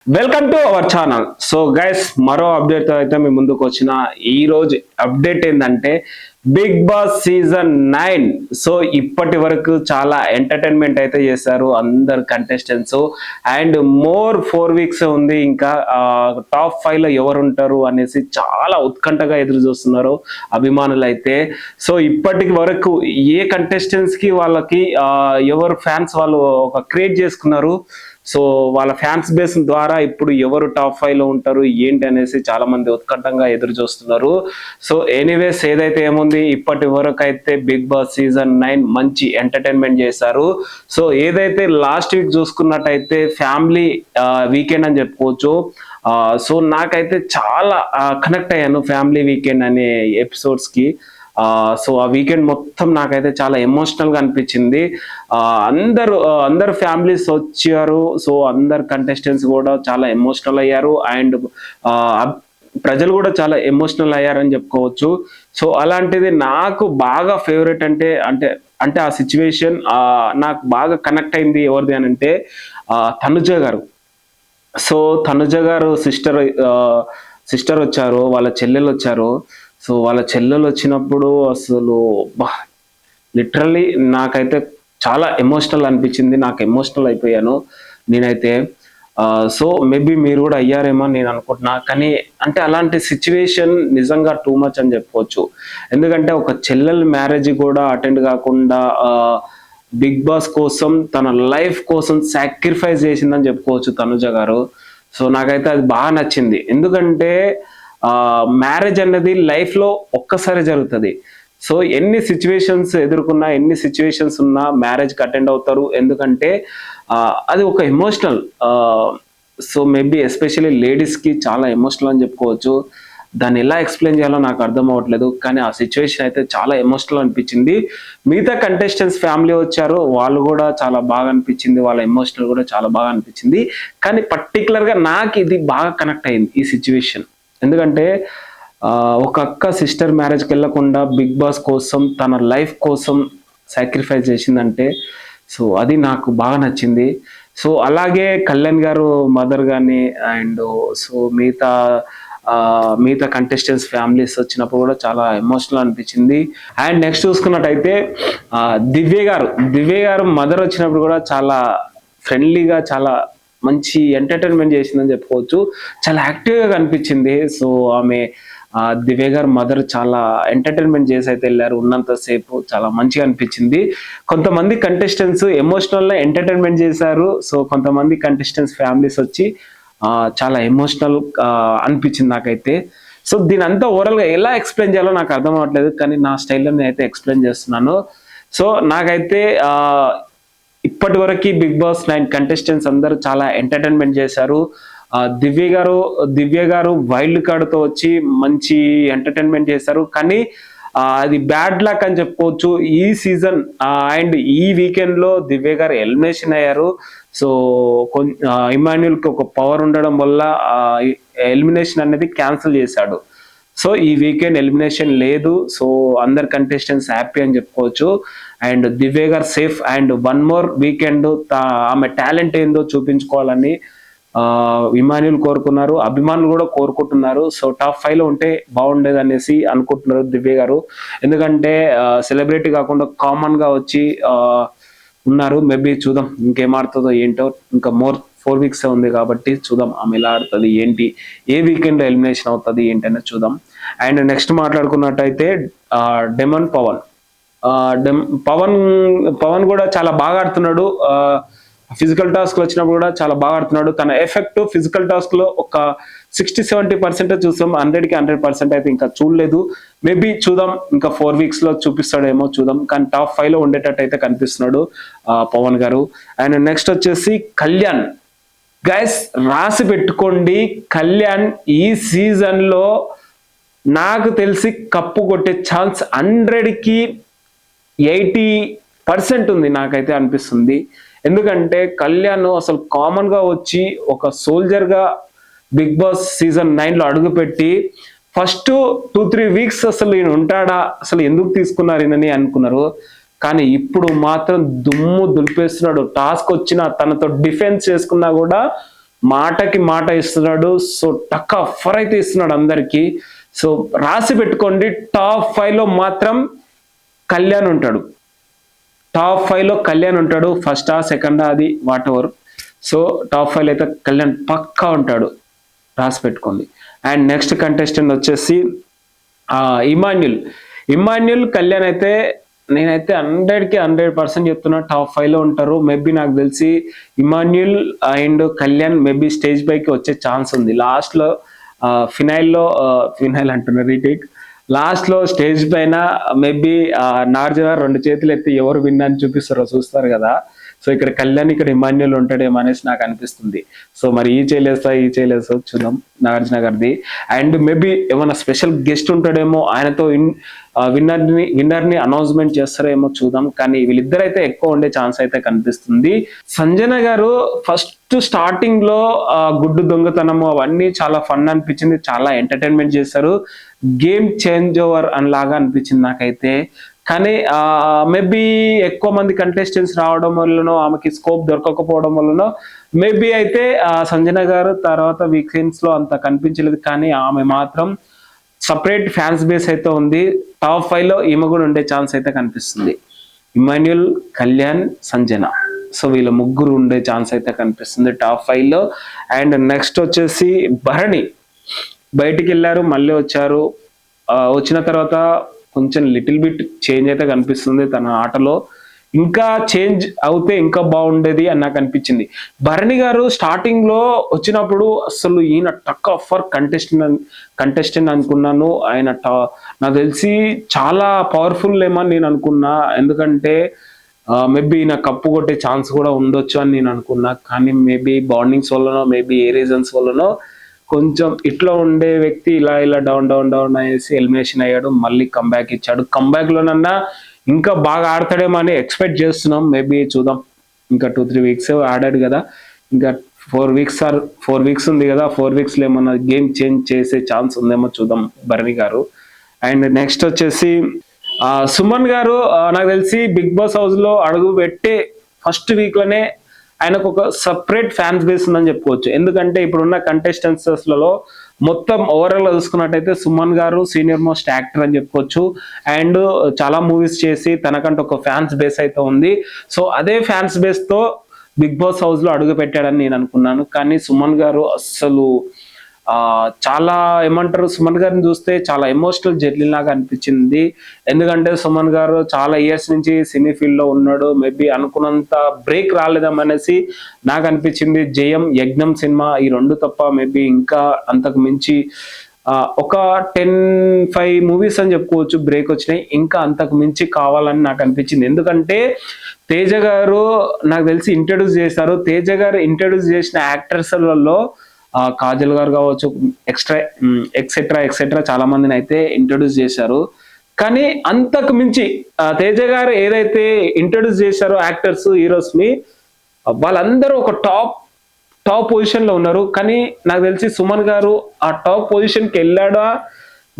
Welcome to our channel. So guys, మరో update తో అయితే మీ ముందుకు వచ్చిన ఈ రోజు అప్డేట్ ఏంటంటే బిగ్ బాస్ సీజన్ 9. సో ఇప్పటి వరకు చాలా ఎంటర్టైన్మెంట్ అయితే చేశారు అందరు కంటెస్టెంట్స్. అండ్ మోర్ 4 వీక్స్ ఉంది, ఇంకా టాప్ 5 లో ఎవరు ఉంటారు అనేసి చాలా ఉత్కంఠగా ఎదురు చూస్తున్నారు అభిమానులు అయితే. సో ఇప్పటి వరకు ఏ కంటెస్టెంట్స్ కి వాళ్ళకి ఎవరు ఫ్యాన్స్ వాళ్ళు ఒక క్రియేట్ చేసుకున్నారు. సో వాళ్ళ ఫ్యాన్స్ బేస్ ద్వారా ఇప్పుడు ఎవరు టాప్ 5 లో ఉంటారు ఏంటి అనేసి చాలా మంది ఉత్కంఠంగా ఎదురు చూస్తున్నారు. సో ఎనీవేస్, ఏదైతే ఏముంది, ఇప్పటి వరకు అయితే బిగ్ బాస్ సీజన్ 9 మంచి ఎంటర్టైన్మెంట్ చేశారు. సో ఏదైతే లాస్ట్ వీక్ చూసుకున్నట్టయితే ఫ్యామిలీ వీకెండ్ అని చెప్పుకోవచ్చు. సో నాకైతే చాలా కనెక్ట్ అయ్యాను ఫ్యామిలీ వీకెండ్ అనే ఎపిసోడ్స్ కి. సో ఆ వీకెండ్ మొత్తం నాకైతే చాలా ఎమోషనల్ గా అనిపించింది. అందరు ఫ్యామిలీస్ వచ్చారు. సో అందరు కంటెస్టెంట్స్ కూడా చాలా ఎమోషనల్ అయ్యారు. అండ్ ప్రజలు కూడా చాలా ఎమోషనల్ అయ్యారని చెప్పుకోవచ్చు. సో అలాంటిది నాకు బాగా ఫేవరెట్ అంటే అంటే అంటే ఆ సిచ్యువేషన్ నాకు బాగా కనెక్ట్ అయింది ఎవరిది అని అంటే తనుజ గారు. సో తనుజ గారు సిస్టర్ వచ్చారు, వాళ్ళ చెల్లెలు వచ్చారు. సో వాళ్ళ చెల్లెలు వచ్చినప్పుడు అసలు లిటరల్లీ నాకైతే చాలా ఎమోషనల్ అనిపించింది. నాకు ఎమోషనల్ అయిపోయాను నేనైతే. సో మేబీ మీరు కూడా అయ్యారేమో నేను అనుకుంటున్నా. కానీ అంటే అలాంటి సిచ్యువేషన్ నిజంగా టూ మచ్ అని చెప్పుకోవచ్చు. ఎందుకంటే ఒక చెల్లెల మ్యారేజ్ కూడా అటెండ్ కాకుండా బిగ్ బాస్ కోసం తన లైఫ్ కోసం సాక్రిఫైస్ చేసిందని చెప్పుకోవచ్చు తనుజ గారు. సో నాకైతే అది బాగా నచ్చింది. ఎందుకంటే మ్యారేజ్ అనేది లైఫ్ లో ఒక్కసారి జరుగుతుంది. సో ఎన్ని సిచ్యువేషన్స్ ఎదుర్కొన్నా, ఎన్ని సిచ్యువేషన్స్ ఉన్నా మ్యారేజ్కి అటెండ్ అవుతారు. ఎందుకంటే అది ఒక ఎమోషనల్. సో మేబీ ఎస్పెషల్లీ లేడీస్కి చాలా ఎమోషనల్ అని చెప్పుకోవచ్చు. దాన్ని ఎలా ఎక్స్ప్లెయిన్ చేయాలో నాకు అర్థం అవ్వట్లేదు. కానీ ఆ సిచ్యువేషన్ అయితే చాలా ఎమోషనల్ అనిపించింది. మిగతా కంటెస్టెంట్స్ ఫ్యామిలీ వచ్చారు, వాళ్ళు కూడా చాలా బాగా అనిపించింది, వాళ్ళ ఎమోషనల్ కూడా చాలా బాగా అనిపించింది. కానీ పర్టికులర్గా నాకు ఇది బాగా కనెక్ట్ అయింది ఈ సిచ్యువేషన్. ఎందుకంటే ఒక అక్క సిస్టర్ మ్యారేజ్కి వెళ్ళకుండా బిగ్ బాస్ కోసం తన లైఫ్ కోసం సాక్రిఫైస్ చేసిందంటే సో అది నాకు బాగా నచ్చింది. సో అలాగే కళ్యాణ్ గారు మదర్ కానీ అండ్ సో మిగతా కంటెస్టెంట్స్ ఫ్యామిలీస్ వచ్చినప్పుడు కూడా చాలా ఎమోషనల్ అనిపించింది. అండ్ నెక్స్ట్ చూసుకున్నట్టయితే దివ్య గారు మదర్ వచ్చినప్పుడు కూడా చాలా ఫ్రెండ్లీగా, చాలా మంచి ఎంటర్టైన్మెంట్ చేసిందని చెప్పుకోవచ్చు. చాలా యాక్టివ్గా కనిపించింది. సో దివ్య గారు మదర్ చాలా ఎంటర్టైన్మెంట్ చేసి అయితే వెళ్ళారు. ఉన్నంతసేపు చాలా మంచిగా అనిపించింది. కొంతమంది కంటెస్టెంట్స్ ఎమోషనల్ ఎంటర్టైన్మెంట్ చేశారు. సో కొంతమంది కంటెస్టెంట్స్ ఫ్యామిలీస్ వచ్చి చాలా ఎమోషనల్ అనిపించింది నాకైతే. సో దీని అంతా ఓవరాల్గా ఎలా ఎక్స్ప్లెయిన్ చేయాలో నాకు అర్థం అవ్వట్లేదు, కానీ నా స్టైల్లో నేను అయితే ఎక్స్ప్లెయిన్ చేస్తున్నాను. సో నాకైతే ఇప్పటి వరకు బిగ్ బాస్ 9 కంటెస్టెంట్స్ అందరూ చాలా ఎంటర్టైన్మెంట్ చేశారు. దివ్య గారు వైల్డ్ కార్డ్ తో వచ్చి మంచి ఎంటర్టైన్మెంట్ చేశారు. కానీ అది బ్యాడ్ లక్ అని చెప్పుకోవచ్చు ఈ సీజన్. అండ్ ఈ వీకెండ్ లో దివ్య గారు ఎలిమినేషన్ అయ్యారు. సో ఇమాన్యుల్ కి ఒక పవర్ ఉండడం వల్ల ఎలిమినేషన్ అనేది క్యాన్సిల్ చేశాడు. సో ఈ వీకెండ్ ఎలిమినేషన్ లేదు. సో అందరు కంటెస్టెంట్స్ హ్యాపీ అని చెప్పుకోవచ్చు. అండ్ దివ్య గారు safe. And one more weekend ఆమె టాలెంట్ ఏందో చూపించుకోవాలని ఇమాన్యుల్ కోరుకున్నారు, అభిమానులు కూడా కోరుకుంటున్నారు. సో టాప్ 5 లో ఉంటే బాగుండేది అనేసి అనుకుంటున్నారు దివ్య గారు. ఎందుకంటే సెలబ్రిటీ కాకుండా కామన్ గా వచ్చి ఉన్నారు. మేబీ చూద్దాం ఇంకేం ఆడుతుందో ఏంటో. ఇంకా 4 వీక్స్ ఉంది కాబట్టి చూద్దాం ఆమె ఎలా ఆడుతుంది ఏంటి, ఏ వీకెండ్ లో ఎలిమినేషన్ అవుతుంది ఏంటి అనేది చూద్దాం. అండ్ నెక్స్ట్ మాట్లాడుకున్నట్టయితే డెమన్ పవన్ కూడా చాలా బాగా ఆడుతున్నాడు. ఫిజికల్ టాస్క్ వచ్చినప్పుడు కూడా చాలా బాగా ఆడుతున్నాడు. తన ఎఫెక్ట్ ఫిజికల్ టాస్క్ లో ఒక 60-70% చూసాం. 100కి 100% అయితే ఇంకా చూడలేదు. మేబీ చూద్దాం, ఇంకా 4 వీక్స్ లో చూపిస్తాడేమో చూద్దాం. కానీ టాప్ 5 లో ఉండేటట్టు అయితే కనిపిస్తున్నాడు పవన్ గారు. అండ్ నెక్స్ట్ వచ్చేసి కళ్యాణ్. గైస్ రాసి పెట్టుకోండి, కళ్యాణ్ ఈ సీజన్ లో నాకు తెలిసి కప్పు కొట్టే ఛాన్స్ 100కి 80% ఉంది నాకైతే అనిపిస్తుంది. ఎందుకంటే కళ్యాణ్ అసలు కామన్ గా వచ్చి ఒక సోల్జర్ గా బిగ్ బాస్ సీజన్ 9 లో అడుగుపెట్టి ఫస్ట్ 2-3 వీక్స్ అసలు ఈయన ఉంటాడా, అసలు ఎందుకు తీసుకున్నారు ఈయనని అనుకున్నారు. కానీ ఇప్పుడు మాత్రం దుమ్ము దులిపేస్తున్నాడు. టాస్క్ వచ్చినా తనతో డిఫెన్స్ చేసుకున్నా కూడా మాటకి మాట ఇస్తున్నాడు. సో టక్ ఆఫర్ అయితే ఇస్తున్నాడు అందరికి. సో రాసి పెట్టుకోండి, టాప్ 5 లో మాత్రం కళ్యాణ్ ఉంటాడు. టాప్ 5 లో కళ్యాణ్ ఉంటాడు. ఫస్టా సెకండా అది వాట్ ఎవర్. సో టాప్ 5 అయితే కళ్యాణ్ పక్కా ఉంటాడు, రాసి పెట్టుకోండి. అండ్ నెక్స్ట్ కంటెస్టెంట్ వచ్చేసి ఇమాన్యుల్ కళ్యాణ్ అయితే నేనైతే 100కి 100% చెప్తున్నా టాప్ 5 లో ఉంటారు. మేబీ నాకు తెలిసి Emmanuel and Kalyan maybe stage పైకి వచ్చే ఛాన్స్ ఉంది. లాస్ట్ లో ఫినైల్ అంటున్నా, రీటేక్. లాస్ట్ లో స్టేజ్ పైన మేబీ నాగార్జున 2 చేతులు ఎత్తి ఎవరు విన్ అని చూపిస్తారో చూస్తారు కదా. సో ఇక్కడ కళ్యాణ్, ఇక్కడ ఇమాన్యుల్ ఉంటాడేమో అనేసి నాకు అనిపిస్తుంది. సో మరి ఈ చేయలేస్తా చూద్దాం నాగార్జున గారిది. అండ్ మేబీ ఏమైనా స్పెషల్ గెస్ట్ ఉంటాడేమో, ఆయనతో విన్నర్ ని అనౌన్స్మెంట్ చేస్తారేమో చూద్దాం. కానీ వీళ్ళిద్దరైతే ఎక్కువ ఉండే ఛాన్స్ అయితే కనిపిస్తుంది. సంజన గారు ఫస్ట్ స్టార్టింగ్ లో గుడ్డు దొంగతనము అవన్నీ చాలా ఫన్ అనిపించింది, చాలా ఎంటర్టైన్మెంట్ చేశారు. గేమ్ చేంజ్ ఓవర్ అని లాగా అనిపించింది నాకైతే. కానీ మేబీ ఎక్కువ మంది కంటెస్టెంట్స్ రావడం వల్లనో, ఆమెకి స్కోప్ దొరకకపోవడం వల్లనో మేబీ అయితే సంజన గారు తర్వాత వీకెండ్స్ లో అంత కనిపించలేదు. కానీ ఆమె మాత్రం సపరేట్ ఫ్యాన్స్ బేస్ అయితే ఉంది. టాప్ 5 లో ఈమె కూడా ఉండే ఛాన్స్ అయితే కనిపిస్తుంది. ఇమాన్యుల్, కళ్యాణ్, సంజన, సో వీళ్ళ ముగ్గురు ఉండే ఛాన్స్ అయితే కనిపిస్తుంది టాప్ 5 లో. అండ్ నెక్స్ట్ వచ్చేసి భరణి బయటికి వెళ్ళారు, మళ్ళీ వచ్చారు. వచ్చిన తర్వాత కొంచెం లిటిల్ బిట్ చేంజ్ అయితే కనిపిస్తుంది తన ఆటలో. ఇంకా చేంజ్ అవుతే ఇంకా బాగుండేది అని నాకు అనిపించింది. భరణి గారు స్టార్టింగ్ లో వచ్చినప్పుడు అసలు ఈయన టక్ ఆఫర్ కంటెస్టెంట్ అనుకున్నాను. ఆయన నాకు తెలిసి చాలా పవర్ఫుల్ ఏమని నేను అనుకున్నా. ఎందుకంటే మేబీ ఈయన కప్పు కొట్టే ఛాన్స్ కూడా ఉండొచ్చు అని నేను అనుకున్నా. కానీ మేబీ బాండింగ్స్ వల్లనో, మేబీ ఏ రీజన్స్ వల్లనో కొంచెం ఇట్లా ఉండే వ్యక్తి ఇలా డౌన్ అనేసి ఎలిమినేషన్ అయ్యాడు. మళ్ళీ కంబ్యాక్ ఇచ్చాడు. కంబ్యాక్ లోనన్నా ఇంకా బాగా ఆడతాడేమో అని ఎక్స్పెక్ట్ చేస్తున్నాం. మేబీ చూద్దాం, ఇంకా 2-3 వీక్స్ ఆడాడు కదా, ఇంకా 4 వీక్స్ ఉంది కదా. 4 వీక్స్ లో ఏమన్నా గేమ్ చేంజ్ చేసే ఛాన్స్ ఉందేమో చూద్దాం భరణి గారు. అండ్ నెక్స్ట్ వచ్చేసి సుమన్ గారు నాకు తెలిసి బిగ్ బాస్ హౌస్ లో అడుగు పెట్టే ఫస్ట్ వీక్ లోనే ఆయనకు ఒక సపరేట్ ఫ్యాన్స్ బేస్ ఉందని చెప్పుకోవచ్చు. ఎందుకంటే ఇప్పుడున్న కంటెస్టెంట్స్ లలో మొత్తం ఓవరాల్ గా చూసుకున్నట్టయితే సుమన్ గారు సీనియర్ మోస్ట్ యాక్టర్ అని చెప్పుకోవచ్చు. అండ్ చాలా మూవీస్ చేసి తనకంటే ఒక ఫ్యాన్స్ బేస్ అయితే ఉంది. సో అదే ఫ్యాన్స్ బేస్ తో బిగ్ బాస్ హౌస్ లో అడుగు పెట్టాడని నేను అనుకున్నాను. కానీ సుమన్ గారు అస్సలు చాలా ఏమంటారు, సుమన్ గారిని చూస్తే చాలా ఎమోషనల్ జర్నీ లాగా అనిపించింది. ఎందుకంటే సుమన్ గారు చాలా ఇయర్స్ నుంచి సినీ ఫీల్డ్ లో ఉన్నాడు. మేబీ అనుకున్నంత బ్రేక్ రాలేదమనేసి నాకు అనిపించింది. జయం, యజ్ఞం సినిమా ఈ 2 తప్ప మేబీ ఇంకా అంతకు మించి ఒక 10-5 మూవీస్ అని చెప్పుకోవచ్చు బ్రేక్ వచ్చినాయి. ఇంకా అంతకు మించి కావాలని నాకు అనిపించింది. ఎందుకంటే తేజ గారు నాకు తెలిసి ఇంట్రడ్యూస్ చేశారు. తేజ గారు ఇంట్రడ్యూస్ చేసిన యాక్టర్స్లలో కాజల్ గారు కావచ్చు, ఎక్సెట్రా చాలా మందిని అయితే ఇంట్రడ్యూస్ చేశారు. కానీ అంతకు మించి తేజ గారు ఏదైతే ఇంట్రడ్యూస్ చేశారో యాక్టర్స్, హీరోస్ ని, వాళ్ళందరూ ఒక టాప్ పొజిషన్ లో ఉన్నారు. కానీ నాకు తెలిసి సుమన్ గారు ఆ టాప్ పొజిషన్ కి వెళ్ళాడా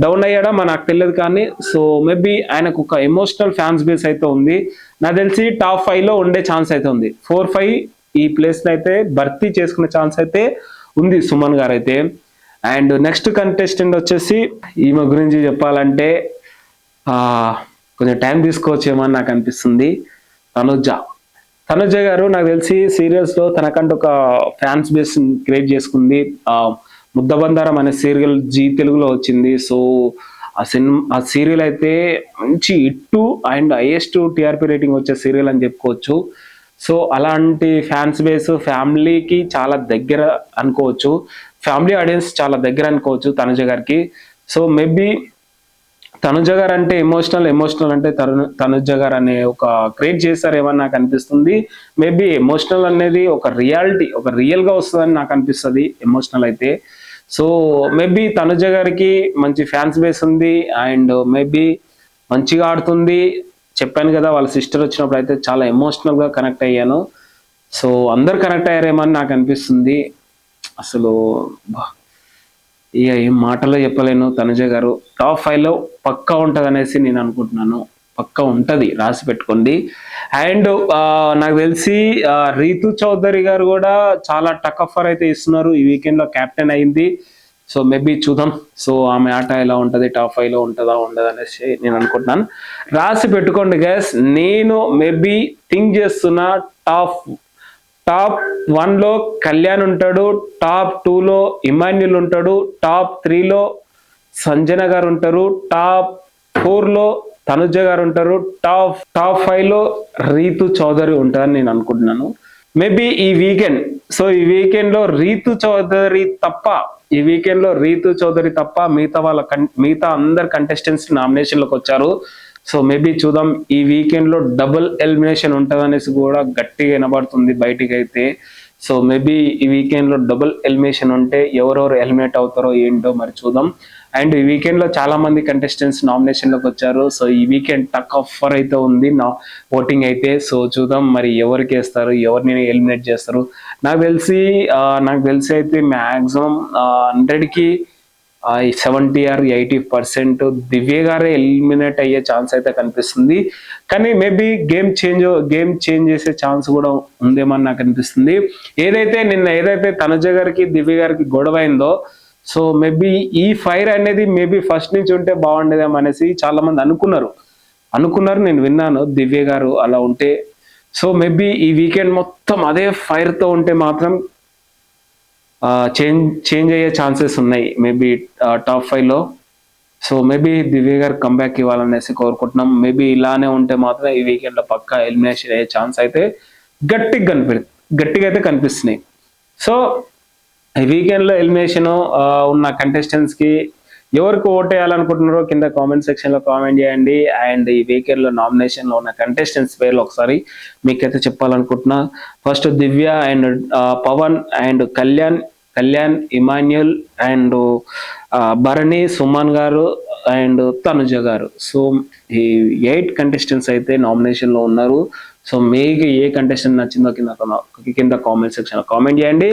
డౌన్ అయ్యాడా నాకు తెలియదు. కానీ సో మేబీ ఆయనకు ఒక ఎమోషనల్ ఫ్యాన్స్ బేస్ అయితే ఉంది. నాకు తెలిసి టాప్ 5 లో ఉండే ఛాన్స్ అయితే ఉంది. 4-5 ఈ ప్లేస్ అయితే భర్తీ చేసుకునే ఛాన్స్ అయితే ఉంది సుమన్ గారు అయితే. అండ్ నెక్స్ట్ కంటెస్టెంట్ వచ్చేసి ఈమె గురించి చెప్పాలంటే కొంచెం టైం తీసుకోవచ్చేమో అని నాకు అనిపిస్తుంది. తనుజ గారు నాకు తెలిసి సీరియల్స్ లో తనకంటూ ఒక ఫ్యాన్స్ బేస్ క్రియేట్ చేసుకుంది. ముద్దబందారం అనే సీరియల్ జీ తెలుగులో వచ్చింది. సో ఆ సీరియల్ అయితే మంచి hit and highest TRP rating వచ్చే సీరియల్ అని చెప్పుకోవచ్చు. సో అలాంటి ఫ్యాన్స్ బేస్ ఫ్యామిలీకి చాలా దగ్గర అనుకోవచ్చు, ఫ్యామిలీ ఆడియన్స్ చాలా దగ్గర అనుకోవచ్చు తనుజ గారికి. సో మేబీ తనుజ గారు అంటే ఎమోషనల్ అంటే తనుజ గారు అనే ఒక క్రియేట్ చేస్తారేమని నాకు అనిపిస్తుంది. మేబీ ఎమోషనల్ అనేది ఒక రియాలిటీ, ఒక రియల్ గా వస్తుందని నాకు అనిపిస్తుంది ఎమోషనల్ అయితే. సో మేబీ తనుజ గారికి మంచి ఫ్యాన్స్ బేస్ ఉంది అండ్ మేబీ మంచిగా ఆడుతుంది. చెప్పాను కదా, వాళ్ళ సిస్టర్ వచ్చినప్పుడు అయితే చాలా ఎమోషనల్ గా కనెక్ట్ అయ్యాను. సో అందరు కనెక్ట్ అయ్యారేమని నాకు అనిపిస్తుంది. అసలు ఇక ఏం మాటలో చెప్పలేను. తనుజ గారు టాప్ 5 లో పక్కా ఉంటది అనేసి నేను అనుకుంటున్నాను. పక్క ఉంటది, రాసి పెట్టుకోండి. అండ్ నాకు తెలిసి రీతు చౌదరి గారు కూడా చాలా టక్ ఆఫర్ అయితే ఇస్తున్నారు. ఈ వీకెండ్ లో కెప్టెన్ అయింది. సో మేబీ చూద్దాం. సో ఆమె ఆట ఎలా ఉంటది, టాప్ 5 లో ఉంటుందా ఉండదు అనేసి నేను అనుకుంటున్నాను. రాసి పెట్టుకోండి గైస్. నేను మేబీ థింక్ చేస్తున్నా టాప్ టాప్ 1 లో కళ్యాణ్ ఉంటాడు, టాప్ 2 లో ఇమాన్యుల్ ఉంటాడు, టాప్ 3 లో సంజన గారు ఉంటారు, టాప్ 4 లో తనుజ గారు ఉంటారు, టాప్ 5 లో రీతు చౌదరి ఉంటారని నేను అనుకుంటున్నాను. మేబీ ఈ వీకెండ్ లో రీతు చౌదరి తప్ప మిగతా అందరు కంటెస్టెంట్స్ నామినేషన్ లోకి వచ్చారు. సో మేబీ చూద్దాం. ఈ వీకెండ్ లో డబుల్ ఎలిమినేషన్ ఉంటది అనేసి కూడా గట్టిగా వినబడుతుంది బయటికి అయితే. సో మేబీ ఈ వీకెండ్ లో డబుల్ ఎలిమినేషన్ ఉంటే ఎవరెవరు ఎలిమినేట్ అవుతారో ఏంటో మరి చూద్దాం. అండ్ ఈ వీకెండ్ లో చాలా మంది కంటెస్టెంట్స్ నామినేషన్ లోకి వచ్చారు. సో ఈ వీకెండ్ టక్ ఆఫర్ అయితే ఉంది నా ఓటింగ్ అయితే. సో చూద్దాం మరి ఎవరికి వేస్తారు, ఎవరిని ఎలిమినేట్ చేస్తారు. నాకు తెలిసి అయితే మ్యాక్సిమం 100కి 70 or 80% దివ్య గారే ఎలిమినేట్ అయ్యే ఛాన్స్ అయితే కనిపిస్తుంది. కానీ మేబీ గేమ్ చేంజ్ చేసే ఛాన్స్ కూడా ఉందేమని నాకు అనిపిస్తుంది. ఏదైతే తనుజ గారికి దివ్య గారికి గొడవ అయిందో, సో మేబీ ఈ ఫైర్ అనేది మేబీ ఫస్ట్ నుంచి ఉంటే బాగుండేదేమో అనేసి చాలా మంది అనుకున్నారు. నేను విన్నాను దివ్య గారు అలా ఉంటే. సో మేబీ ఈ వీకెండ్ మొత్తం అదే ఫైర్ తో ఉంటే మాత్రం చేంజ్ అయ్యే ఛాన్సెస్ ఉన్నాయి మేబీ టాప్ 5 లో. సో మేబీ దివ్య గారు కంబ్యాక్ ఇవ్వాలనేసి కోరుకుంటున్నాం. మేబీ ఇలానే ఉంటే మాత్రం ఈ వీకెండ్ లో పక్కా ఎలిమినేషన్ అయ్యే ఛాన్స్ అయితే గట్టిగా అయితే కనిపిస్తున్నాయి. సో ఈ వీకెండ్ లో ఎలిమినేషన్ ఉన్న కంటెస్టెంట్స్ కి ఎవరికి ఓట్ వేయాలనుకుంటున్నారో కింద కామెంట్ సెక్షన్ లో కామెంట్ చేయండి. అండ్ ఈ వీకెండ్ లో నామినేషన్ లో ఉన్న కంటెస్టెంట్స్ పేర్లు ఒకసారి మీకైతే చెప్పాలనుకుంటున్నా. First Divya and Pawan and Kalyan, Emmanuel and Bharani, Suman garu and Tanuja గారు. సో ఈ 8 కంటెస్టెంట్స్ అయితే నామినేషన్ లో ఉన్నారు. సో మీకు ఏ కంటెస్టెంట్ నచ్చిందో కింద కామెంట్ సెక్షన్ లో కామెంట్ చేయండి.